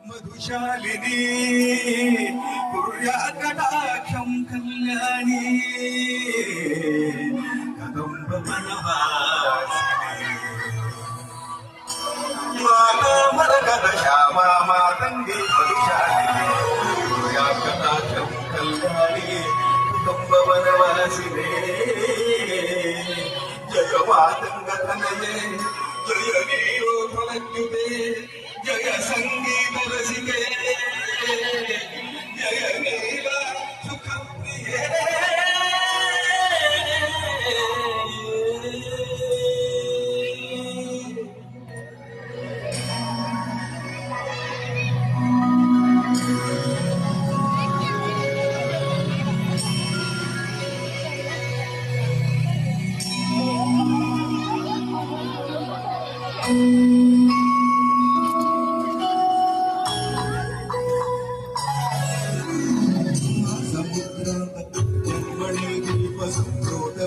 మధుశాలిని కుర్యాకటాక్షం కళ్యాణి కదంబ వనవాసిని మరకద శ్యామా మాతంగి మధుశాలిని కుర్యాకటాక్షం కళ్యాణి కదంబ వనవాసినే జయ మాతంగ తనయే జయ నీరోధనక్యుతే జయ సంగీత రసికే జయ నీల సుఖప్రియే సముద్ర దీప సంప్రోత